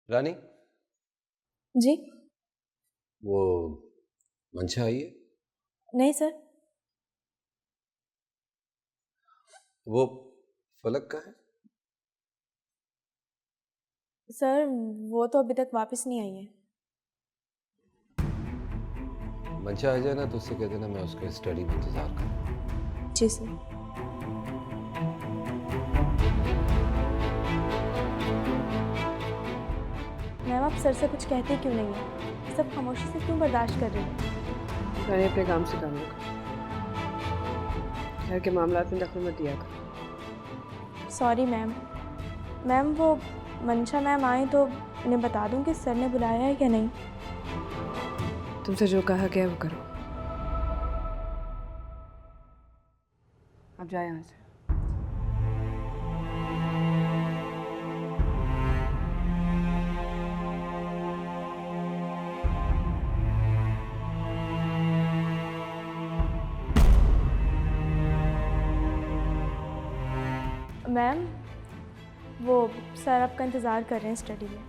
रानी, जी वो मंशा आई है? नहीं सर। वो फलक का है? सर वो तो अभी तक वापस नहीं आई है। मंशा आ जाए ना तो उससे कह देना मैं उसके स्टडी में इंतजार कर रहा हूँ। जी सर। मैम आप सर से कुछ कहते क्यों नहीं है? सब खामोशी से क्यों बर्दाश्त कर रहे हैं? मैंने अपने काम से काम रखा। घर के मामलात में दखल मत दिया कर। Sorry ma'am. मैम वो मंशा मैम आए तो उन्हें बता दूं कि सर ने बुलाया है या नहीं। तुमसे जो कहा गया वो करो। अब जाए यहाँ से। मैम वो सर आपका इंतज़ार कर रहे हैं स्टडी में।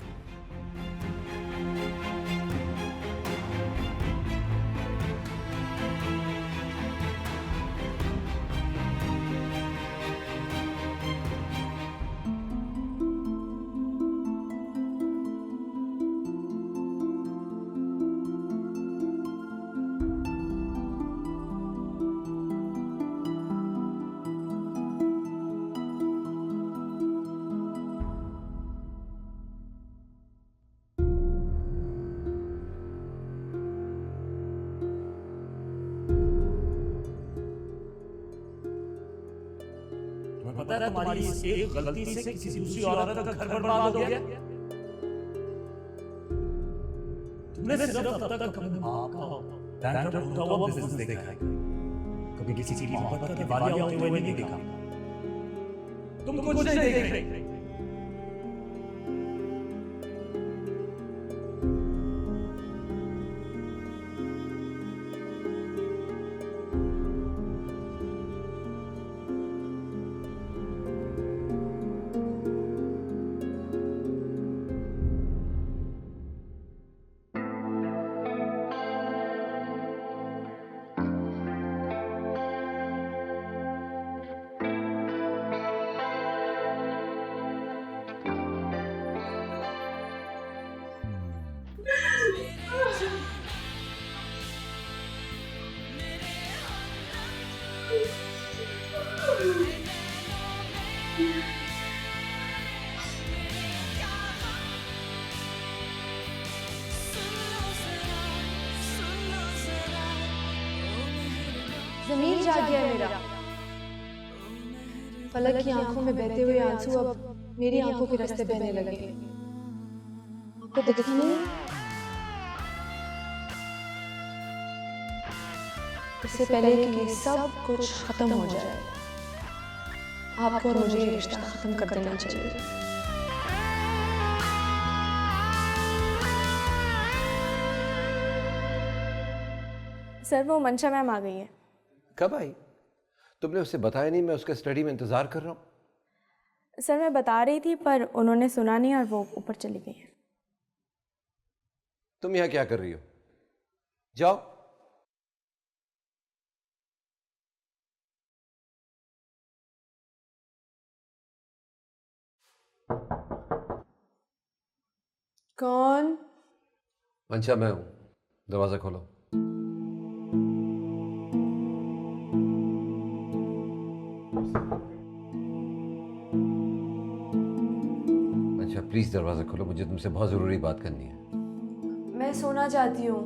पता है तुम्हारी इस एक गलती से किसी दूसरी औरत का घर बर्बाद हो गया। तुमने सिर्फ तब तक अपने माँ का बैंकरप्ट हुआ बिजनेस देखा है, कभी किसी की मोहब्बत के दिवालिया होते हुए नहीं देखा। तुम कुछ नहीं देख रहे। ज़मीर जाग गया मेरा। फलक की आंखों में बहते हुए आंसू अब मेरी आंखों के रास्ते बहने लगे। आपको दिखा नहीं? इससे पहले कि ये सब कुछ खत्म हो जाए, आपको और मुझे ये रिश्ता खत्म कर देना चाहिए। सर वो मंशा मैम आ गई है। कब आई? तुमने उससे बताया नहीं? मैं उसके स्टडी में इंतजार कर रहा हूँ। सर मैं बता रही थी पर उन्होंने सुना नहीं और वो ऊपर चली गई है। तुम यहाँ क्या कर रही हो? जाओ। कौन? मंशा मैं हूं, दरवाजा खोलो। मंशा प्लीज दरवाजा खोलो, मुझे तुमसे बहुत जरूरी बात करनी है। मैं सोना चाहती हूँ।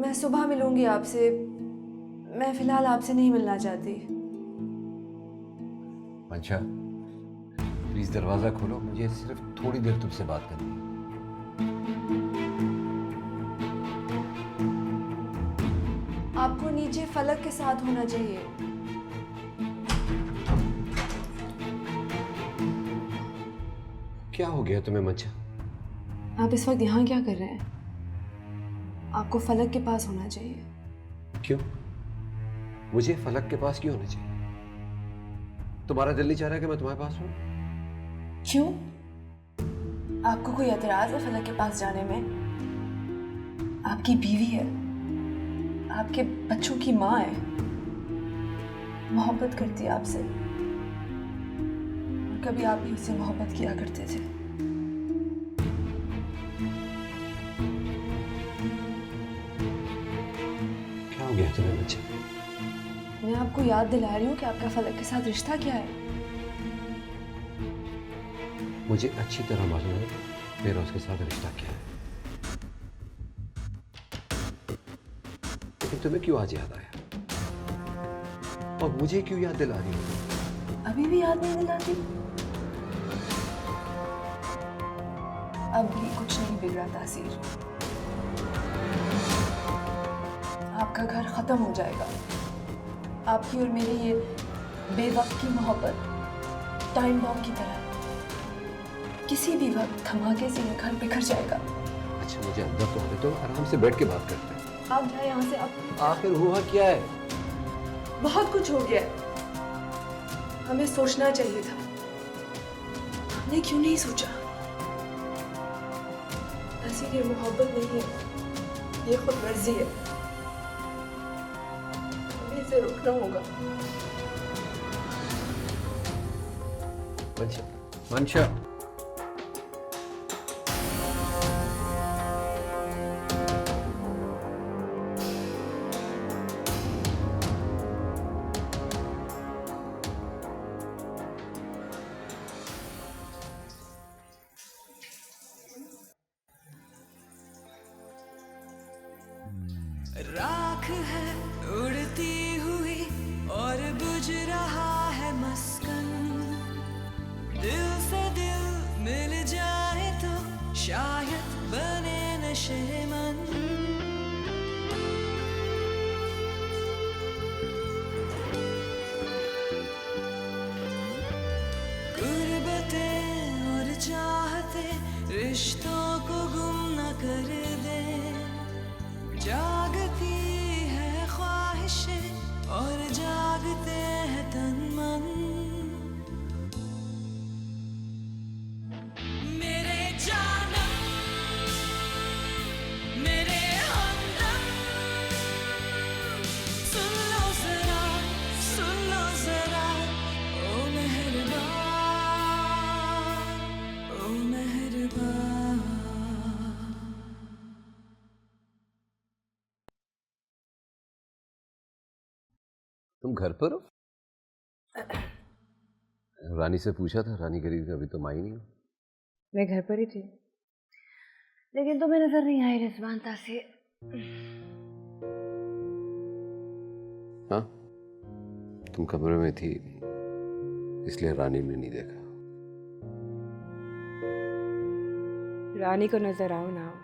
मैं सुबह मिलूंगी आपसे। मैं फिलहाल आपसे नहीं मिलना चाहती। मंशा प्लीज दरवाजा खोलो, मुझे सिर्फ थोड़ी देर तुमसे बात करनी है। आपको नीचे फलक के साथ होना चाहिए। क्या हो गया तुम्हें मंशा? आप इस वक्त यहाँ क्या कर रहे हैं? आपको फलक के पास होना चाहिए। क्यों? मुझे फलक के पास क्यों होना चाहिए? तुम्हारा दिल नहीं चाह रहा कि मैं तुम्हारे पास हूं? क्यों? आपको कोई एतराज़ है फलक के पास जाने में? आपकी बीवी है, आपके बच्चों की माँ है, मोहब्बत करती है आपसे, और कभी आप भी उससे मोहब्बत किया करते थे। क्या हो गया तुम्हें बच्चे? मैं आपको याद दिला रही हूँ कि आपका फलक के साथ रिश्ता क्या है। मुझे अच्छी तरह मालूम है मेरा उसके साथ रिश्ता क्या है, लेकिन तुम्हें क्यों आज याद आया और मुझे क्यों याद दिला रही हो? अभी भी याद नहीं दिलाती? अब भी कुछ नहीं बिगड़ा तासीर। आपका घर खत्म हो जाएगा। आपकी और मेरी ये बेवक्त की मोहब्बत टाइम बॉम्ब की तरह किसी भी वक्त धमाके से ये घर बिखर जाएगा। अच्छा मुझे अंदर तो आने दो, आराम से बैठ के बात करते हैं। आप जाए यहाँ से। अब आखिर हुआ क्या है? बहुत कुछ हो गया है। हमें सोचना चाहिए था, हमने क्यों नहीं सोचा? ऐसी ये मोहब्बत नहीं है, ये खुद मर्जी है। हमें इसे रोकना होगा। मंशा, मंशा, राख है उड़ती हुई और बुझ रहा है मस्कन, दिल से दिल मिल जाए तो शायद बने नशेमन। गुर्बतें और चाहते रिश्तों को गुम न कर दे, जागती है ख्वाहिशें और जागते हैं तन मन। मेरे जानम, मेरे हमदम, सुन लो जरा, सुन लो जरा, ओ मेहरबान, ओ मेहरबान। तुम घर पर हो? रानी से पूछा था, रानी कह रही थी अभी तुम आई नहीं हो। मैं घर पर ही थी, लेकिन तुम्हें नजर नहीं आई रिजवान तासी। हाँ, तुम कमरे में थी इसलिए रानी ने नहीं देखा। रानी को नजर आओ ना आओ,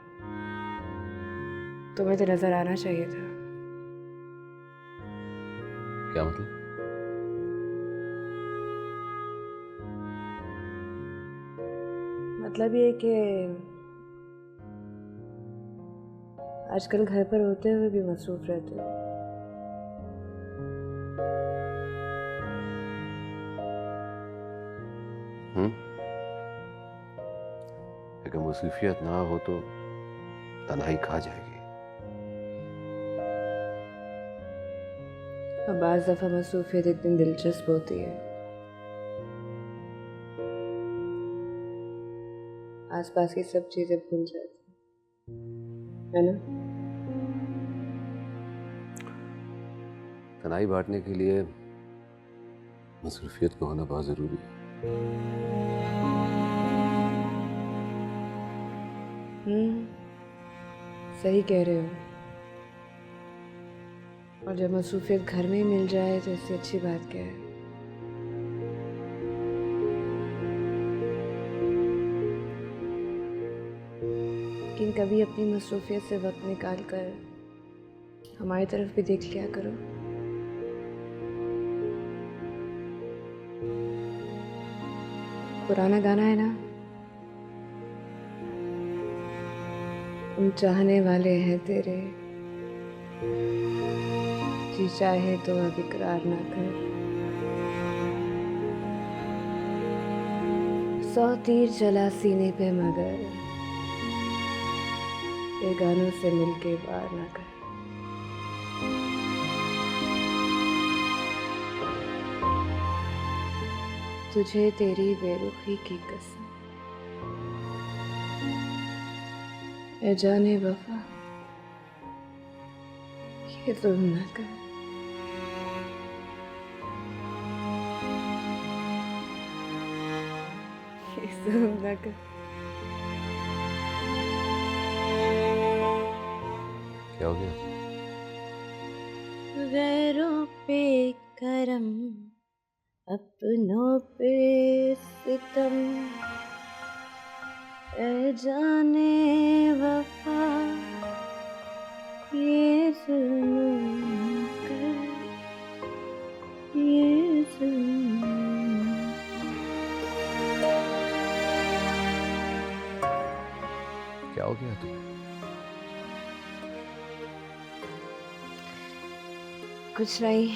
तुम्हें तो नजर आना चाहिए था। क्या मतलब? मतलब ये कि आजकल घर पर होते हुए भी मसरूफ रहते हो। अगर मसरूफियत ना हो तो तन्हाई खा जाएगी। अब बाज़ दफ़ा मसरूफियत एक दिन दिलचस्प होती है, आसपास की सब चीज़ें भूल जाती है ना? तन्हाई बांटने के लिए मसरूफियत का होना बहुत ज़रूरी है। सही कह रहे हो। और जब मसरूफियत घर में ही मिल जाए तो इससे अच्छी बात क्या है? लेकिन कभी अपनी मसरूफियत से वक्त निकाल कर हमारी तरफ भी देख लिया करो। पुराना गाना है ना, हम चाहने वाले हैं तेरे, जी चाहे तो अब इकरार ना कर, 100 तीर चला सीने पे मगर बेगानों से मिलके वार न करे। तुझे तेरी बेरुखी की कसम, ए जाने वफा ये जुल्म न कर। ये जुल्म न कर। क्या हो गया? गैरों पे करम, अपनों पे सितम, ए जाने वफा ये जुल्म कर, ये जुल्म। क्या हो गया तुम्हें? कुछ नहीं,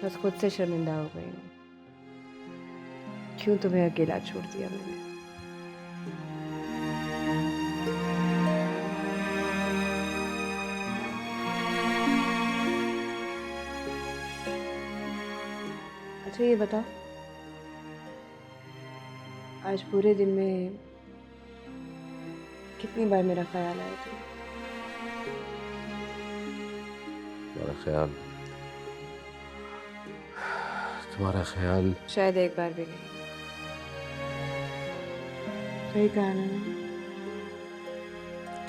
बस खुद से शर्मिंदा हो गई हूँ। क्यों तुम्हें अकेला छोड़ दिया मैंने? अच्छा ये बताओ, आज पूरे दिन में कितनी बार मेरा ख्याल आया तुम्हें? तुम्हारा ख्याल शायद एक बार भी नहीं। सही कहा ना मैंने?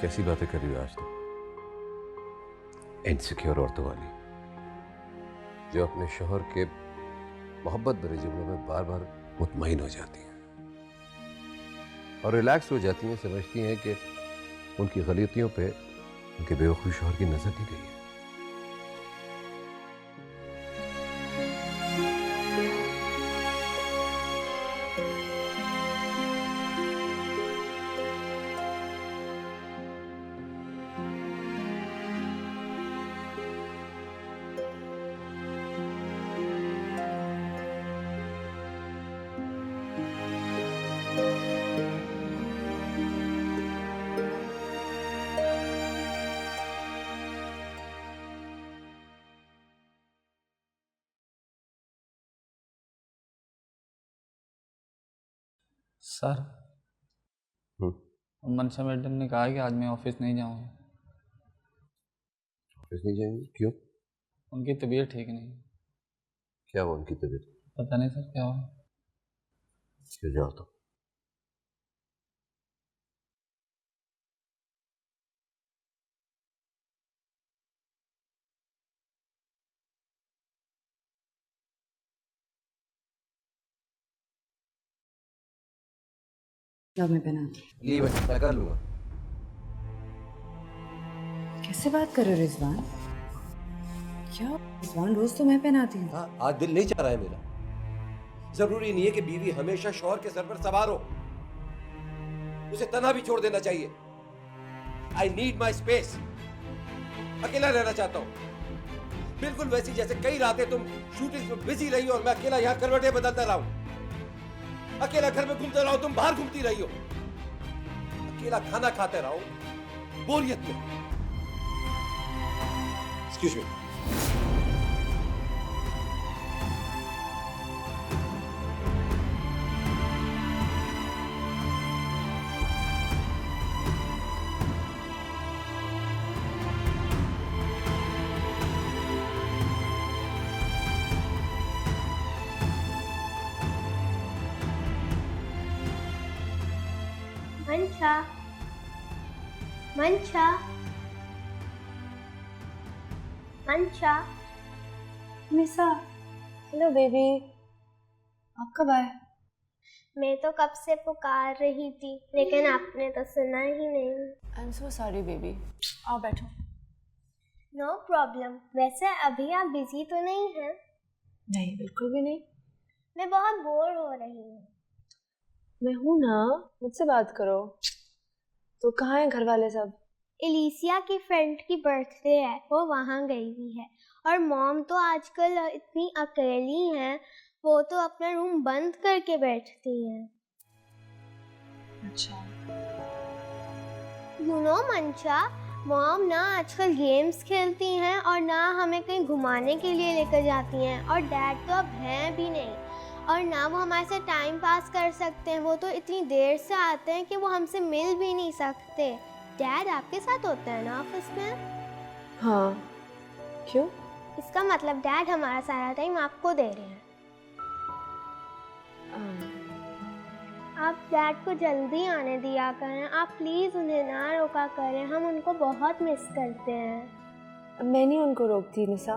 कैसी बातें कर रही हो आज तुम? इनसिक्योर औरतों वाली, जो अपने शोहर के मोहब्बत भरे जुमलों में बार बार मुतमईन हो जाती हैं और रिलैक्स हो जाती हैं, समझती हैं कि उनकी गलतियों पे उनके बेवकूफ़ शोहर की नजर नहीं गई है। सर, मनशा मैडम ने कहा कि आज मैं ऑफिस नहीं जाऊंगी। ऑफिस नहीं जाएंगे? क्यों? उनकी तबीयत ठीक नहीं। क्या हुआ उनकी तबीयत? पता नहीं सर क्या हुआ। क्यों जाओ तो? लो मैं पहनाती हूँ। मैं कर लूंगा। कैसे बात कर रहे हो रिजवान? क्या रिजवान, रोज तो मैं पहनाती हूँ। हाँ, आज दिल नहीं चाह रहा है मेरा। जरूरी नहीं है कि बीवी हमेशा शौहर के सर पर सवार हो, उसे तन्हा भी छोड़ देना चाहिए। I need my space. अकेला रहना चाहता हूँ, बिल्कुल वैसी जैसे कई रातें तुम शूटिंग में बिजी रही हो और मैं अकेला यहाँ करवटें बदलता रहा हूँ। अकेला घर में घूमते रहो, तुम बाहर घूमती रही हो। अकेला खाना खाते रहो बोरियत में। Excuse me. मंशा, मंशा, मंशा। निशा, हेलो बेबी, आप कब आए? मैं तो कब से पुकार रही थी, लेकिन आपने तो सुना ही नहीं। I am so sorry baby. आओ बैठो। No problem. वैसे अभी आप बिजी तो नहीं हैं? नहीं, बिल्कुल भी नहीं। मैं बहुत बोर हो रही हूँ। मैं हूँ ना, मुझसे बात करो। तो कहाँ हैं घर वाले सब? एलिसिया की फ्रेंड की बर्थडे है, वो वहाँ गई हुई है। और मॉम तो आजकल इतनी अकेली हैं, वो तो अपना रूम बंद करके बैठती हैं। अच्छा, यू नो मंशा, मॉम ना आजकल गेम्स खेलती हैं और ना हमें कहीं घुमाने के लिए लेकर जाती हैं, और डैड तो अब हैं भी नहीं, और ना वो हमारे साथ टाइम पास कर सकते हैं। वो तो इतनी देर से आते हैं कि वो हमसे मिल भी नहीं सकते। डैड आपके साथ होते हैं ना ऑफिस में? हाँ, क्यों? इसका मतलब डैड हमारा सारा टाइम आपको दे रहे हैं। आप डैड को जल्दी आने दिया करें, आप प्लीज़ उन्हें ना रोका करें, हम उनको बहुत मिस करते हैं। मैं नहीं उनको रोकती निशा।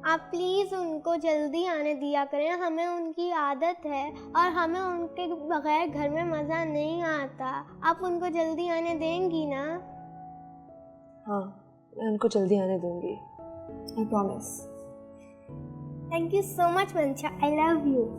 आप प्लीज़ उनको जल्दी आने दिया करें, हमें उनकी आदत है और हमें उनके बगैर घर में मज़ा नहीं आता। आप उनको जल्दी आने देंगी ना? हाँ, मैं उनको जल्दी आने दूंगी, I promise. Thank you so much मंशा, आई लव यू।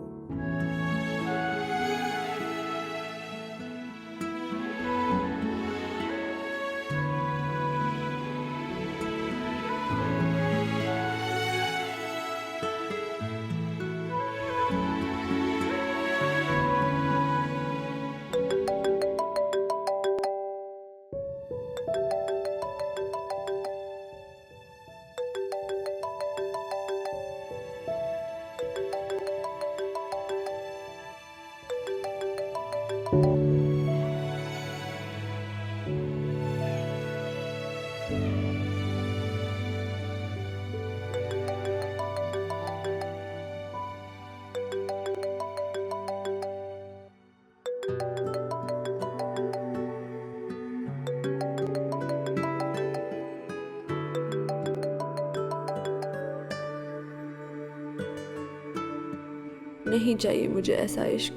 नहीं चाहिए मुझे ऐसा इश्क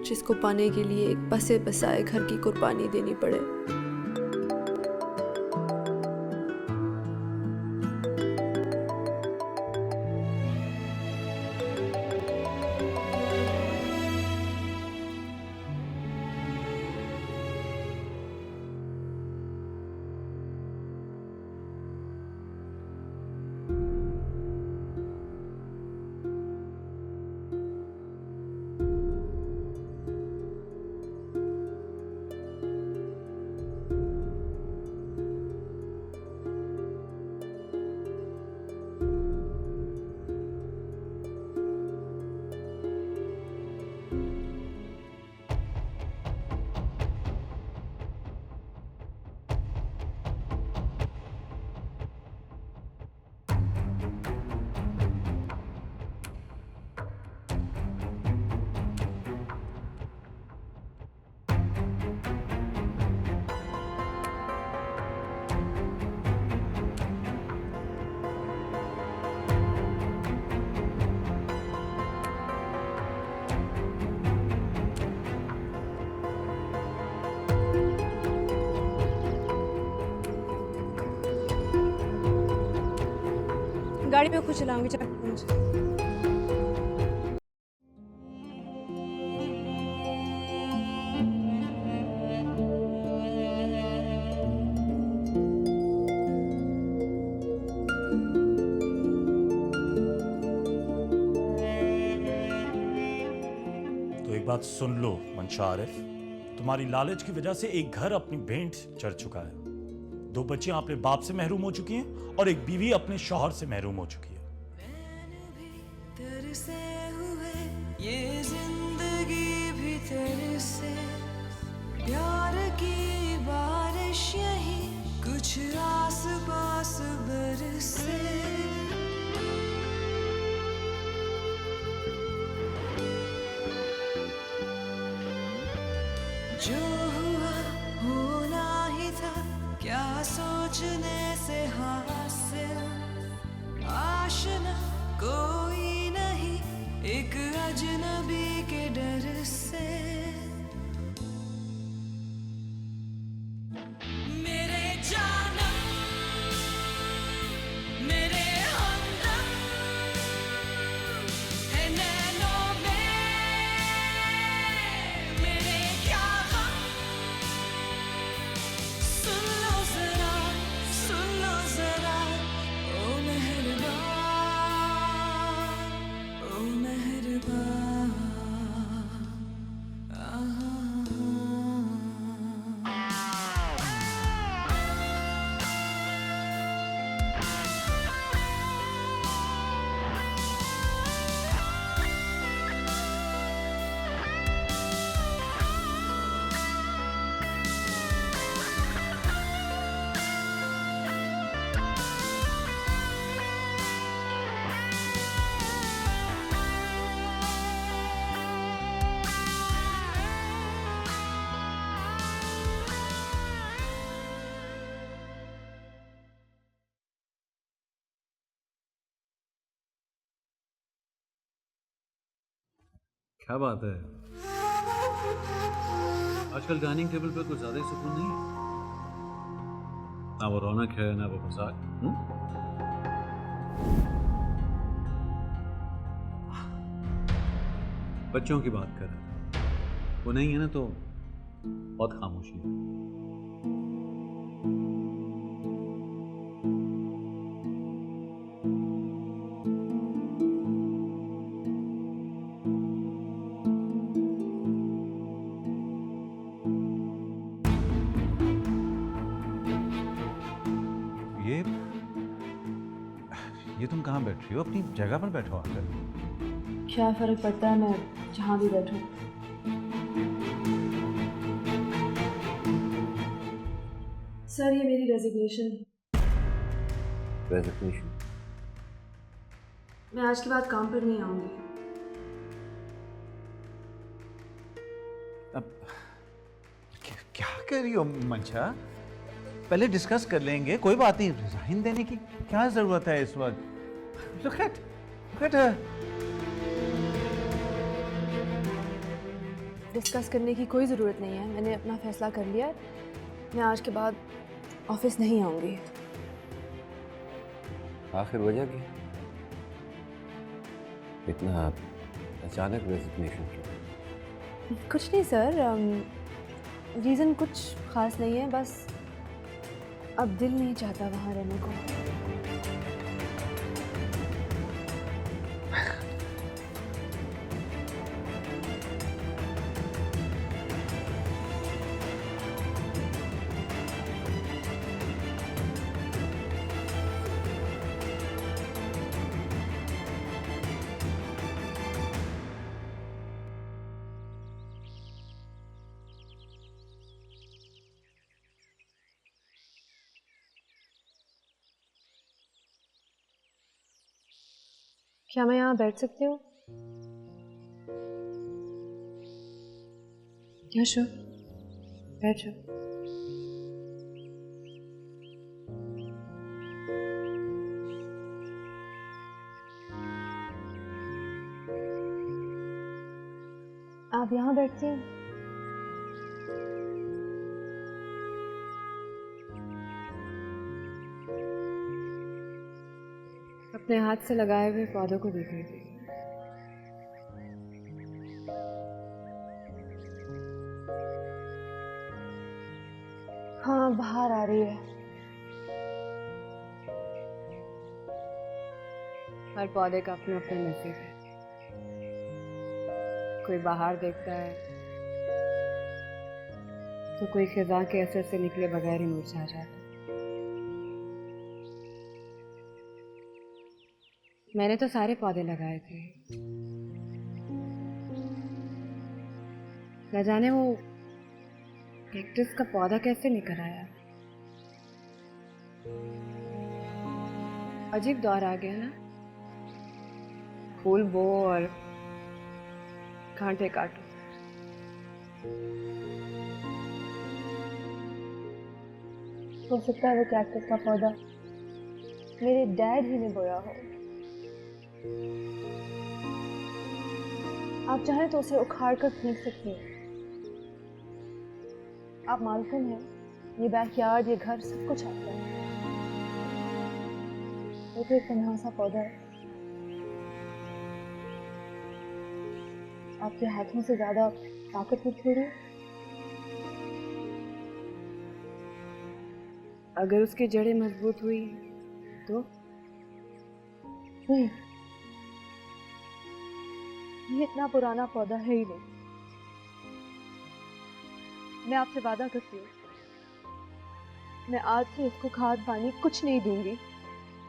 जिसको पाने के लिए एक बसे बसाए घर की कुर्बानी देनी पड़े। गाड़ी पे खुद चलाऊंगी, चल मुझे। तो एक बात सुन लो मंशा आरिफ, तुम्हारी लालच की वजह से एक घर अपनी भेंट चढ़ चुका है, 2 बच्चियां अपने बाप से महरूम हो चुकी हैं और एक बीवी अपने शौहर से महरूम हो चुकी है। तरसे हुए ये जिंदगी भी तरसे, प्यार की बारिश यही कुछ आस पास बरसे। जो हुआ होना ही था, क्या सोचने से हासिल, आशना कोई नहीं एक अजनबी के डर से। मेरे जानम, मेरे हमदम है नैनों में, मेरे क्या गम। सुन लो जरा ओ मेहरबान। क्या बात है, आजकल डाइनिंग टेबल पे कुछ ज्यादा ही सुकून नहीं है? ना वो रौनक है ना वो मजाक। बच्चों की बात कर रहा था, वो नहीं है ना तो बहुत खामोशी है। ये तुम कहाँ बैठ रही हो? अपनी जगह पर बैठो आकर। क्या फर्क पड़ता है मैं जहाँ भी बैठूं? सर ये मेरी रेजिग्नेशन। रेजिग्नेशन? मैं आज के बाद काम पर नहीं आऊंगी। अब क्या कर रही हो मंशा? पहले डिस्कस कर लेंगे, कोई बात नहीं। रिजाइन देने की क्या जरूरत है इस वक्त? Look at her. डिस्कस करने की कोई ज़रूरत नहीं है, मैंने अपना फैसला कर लिया। मैं आज के बाद ऑफिस नहीं आऊंगी। आखिर वजह क्या? इतना अचानक रेजिग्नेशन क्यों? कुछ नहीं सर, रीज़न कुछ ख़ास नहीं है, बस अब दिल नहीं चाहता वहाँ रहने को। क्या मैं यहाँ बैठ सकती हूँ? यशो, बैठो। आप यहाँ बैठती हैं? अपने हाथ से लगाए हुए पौधों को देख लीजिए। हाँ, बाहर आ रही है। हर पौधे का अपना अपना नसीब है। कोई बाहर देखता है तो कोई खिजा के असर से निकले बगैर ही मुरझा जाता है। मैंने तो सारे पौधे लगाए थे, न जाने वो कैक्टस का पौधा कैसे निकल आया। अजीब दौर आ गया ना, फूल बो और कांटे काटो। हो सकता है वो कैक्टस का पौधा मेरे डैड ही ने बोया हो। आप चाहें तो उसे उखाड़ कर फेंक सकती हैं। आप मालूम है, ये बैकयार्ड, ये घर सब कुछ आपका है। वो तो एक तन्हा सा पौधा है। आपके हाथों से ज्यादा ताकतवर थोड़ी है। अगर उसकी जड़ें मजबूत हुई तो नहीं, ये इतना पुराना पौधा है ही नहीं। मैं आपसे वादा करती हूँ, मैं आज से इसको खाद पानी कुछ नहीं दूंगी।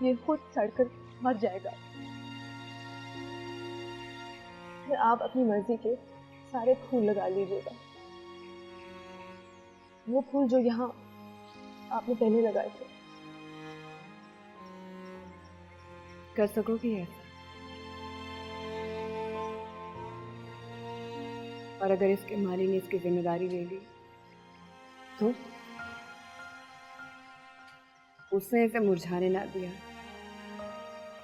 ये खुद सड़कर मर जाएगा। फिर आप अपनी मर्जी के सारे फूल लगा लीजिएगा, वो फूल जो यहाँ आपने पहले लगाए थे। कर सकोगी ऐसा? और अगर इसके माली ने इसकी जिम्मेदारी ले ली तो उसने इसे मुरझाने ना दिया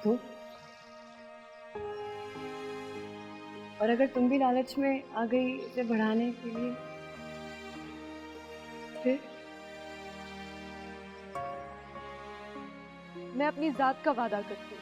तो? और अगर तुम भी लालच में आ गई इसे बढ़ाने के लिए, फिर मैं अपनी जात का वादा करती हूँ।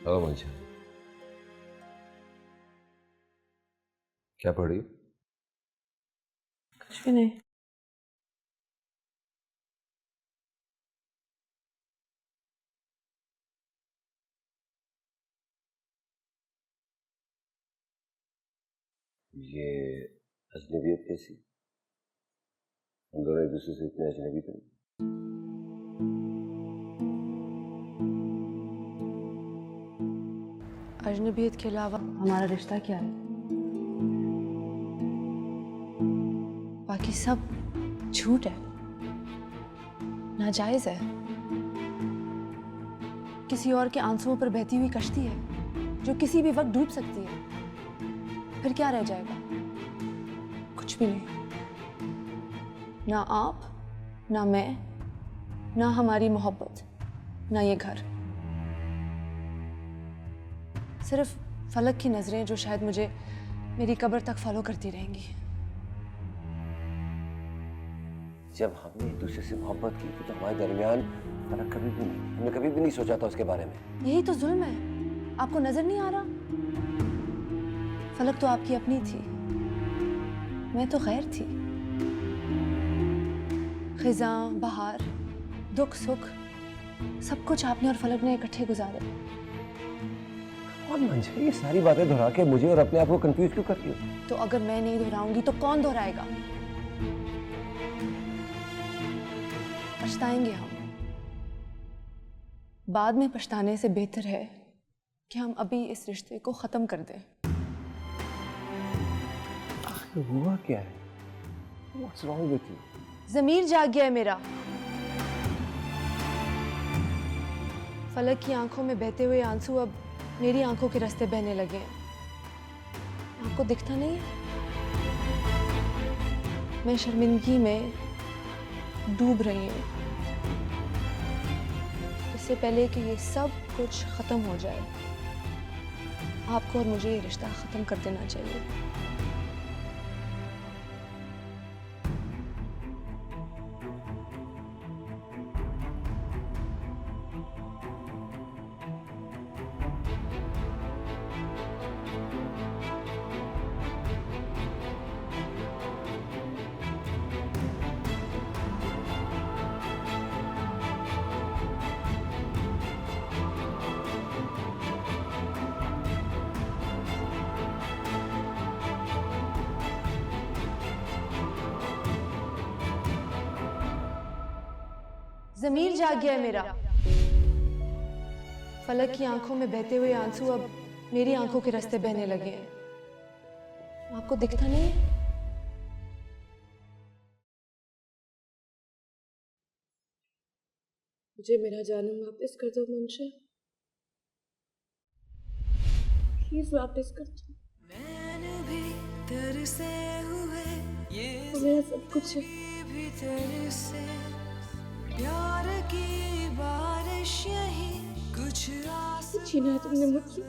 हाँ मंशा, क्या पढ़ी? कुछ भी नहीं। ये अजनबियत कैसी? हम दोनों एक दूसरे से इतने अजनबी तो नहीं। अजनबियत के अलावा हमारा रिश्ता क्या है? बाकी सब झूठ है, नाजायज है, किसी और के आंसुओं पर बहती हुई कश्ती है जो किसी भी वक्त डूब सकती है। फिर क्या रह जाएगा? कुछ भी नहीं। ना आप, ना मैं, ना हमारी मोहब्बत, ना ये घर। सिर्फ फलक की नजरें जो शायद मुझे मेरी कब्र तक फॉलो करती रहेंगी। जब हमने एक दूसरे से मोहब्बत की थी तो हमारे दरमियान फर्क कभी भी नहीं, हमने कभी भी नहीं सोचा था उसके बारे में। यही तो जुल्म है, आपको नजर नहीं आ रहा? फलक तो आपकी अपनी थी, मैं तो गैर थी। खिज़ां, बहार, दुख सुख, सब कुछ आपने और फलक ने इकट्ठे गुजारे। और मंशा, ये सारी बातें दोहरा के मुझे और अपने आप को कंफ्यूज क्यों करती हो? तो अगर मैं नहीं दोहराऊंगी तो कौन दोहराएगा? पछताएंगे हम। बाद में पछताने से बेहतर है कि हम अभी इस रिश्ते को खत्म कर दें। आखिर हुआ क्या है? What's wrong with you? ज़मीर जाग गया है मेरा। फलक की आंखों में बहते हुए आंसू अब मेरी आंखों के रास्ते बहने लगे हैं। आपको दिखता नहीं है? मैं शर्मिंदगी में डूब रही हूँ। इससे पहले कि ये सब कुछ खत्म हो जाए, आपको और मुझे ये रिश्ता खत्म कर देना चाहिए। ज़मीर जाग गया है मेरा। फलक की आंखों में बहते हुए आंसू अब मेरी आंखों के रास्ते बहने लगे हैं। आपको दिखता नहीं है? मुझे मेरा जानम वापस कर दो मंशा, प्लीज वापस कर दो। मैंने भी तरसे हुए ये मेरा सब कुछ है। भी तरसे प्यार की बारिश यही कुछ छीना है तुमने मुझसे।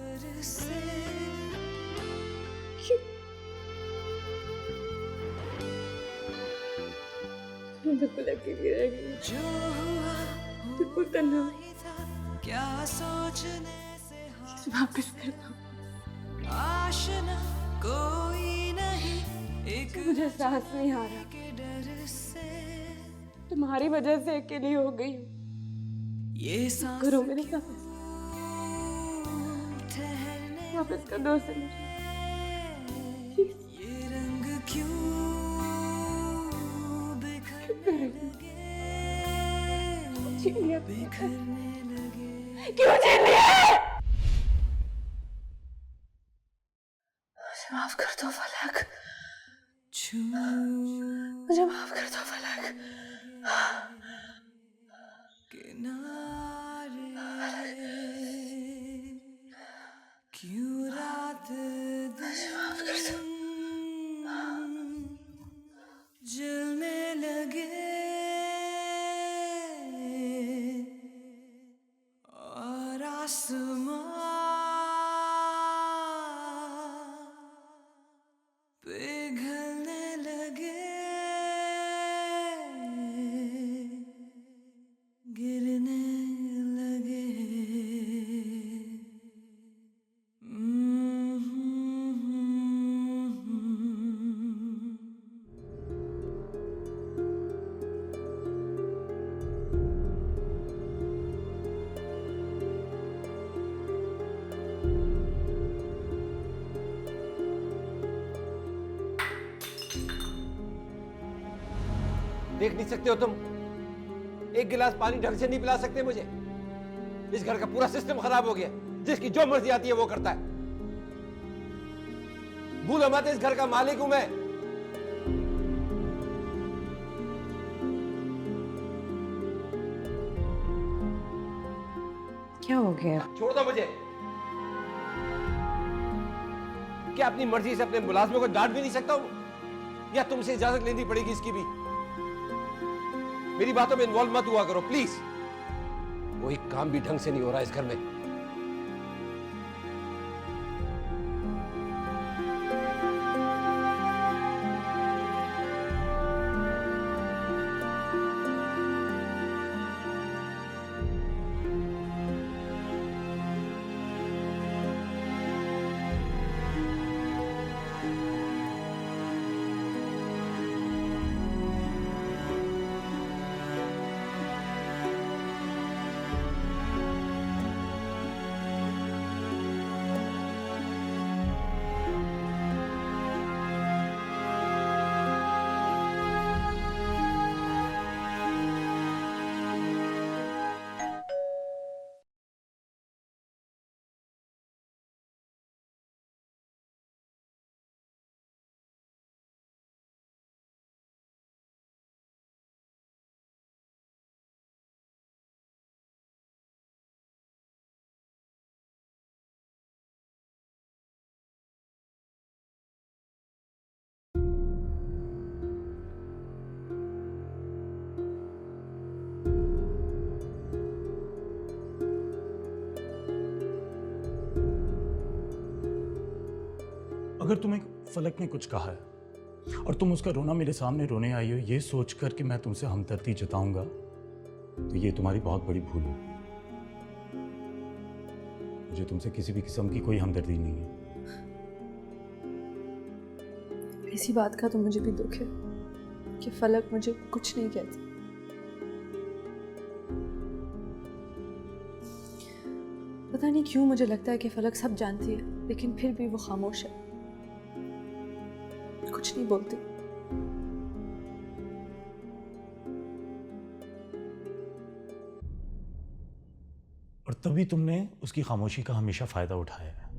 बिल्कुल अकेली रह गई, जो हुआ बिल्कुल तन्हा। क्या सोचने से वापस कर दो। आशना कोई नहीं, एक मुझे सांस नहीं आ रहा, के डर से तुम्हारी वजह से अकेली हो गई हूँ। ये सांस करो मेरे साथ, ठहरने वापस कर दो उसे मुझे। ये रंग क्यों छीन लिया? बिखरने लगे। क्यों छीन लिया? मुझे माफ कर दो फलक, मुझे माफ कर दो फलक। किनारे क्यों रात दिन जलने लगे और आसमां पिघलने लगे, गिरने लगे। देख नहीं सकते हो तुम? एक गिलास पानी ढंग से नहीं पिला सकते मुझे? इस घर का पूरा सिस्टम खराब हो गया, जिसकी जो मर्जी आती है वो करता है। भूलो मत, इस घर का मालिक हूं मैं। क्या हो गया? छोड़ दो मुझे। क्या अपनी मर्जी से अपने मुलाजमों को डांट भी नहीं सकता हूं? या तुमसे इजाजत लेनी पड़ेगी इसकी भी? मेरी बातों में इन्वॉल्व मत हुआ करो प्लीज। कोई काम भी ढंग से नहीं हो रहा इस घर में। अगर तुम्हें फलक ने कुछ कहा है और तुम उसका रोना मेरे सामने रोने आई हो ये सोचकर कि मैं तुमसे हमदर्दी जताऊंगा, तो ये तुम्हारी बहुत बड़ी भूल है। मुझे तुमसे किसी भी किस्म की कोई हमदर्दी नहीं है। इसी बात का तो मुझे भी दुख है कि फलक मुझे कुछ नहीं कहती। पता नहीं क्यों मुझे लगता है कि फलक सब जानती है, लेकिन फिर भी वो खामोश है, कुछ नहीं बोलती। और तभी तुमने उसकी खामोशी का हमेशा फायदा उठाया है।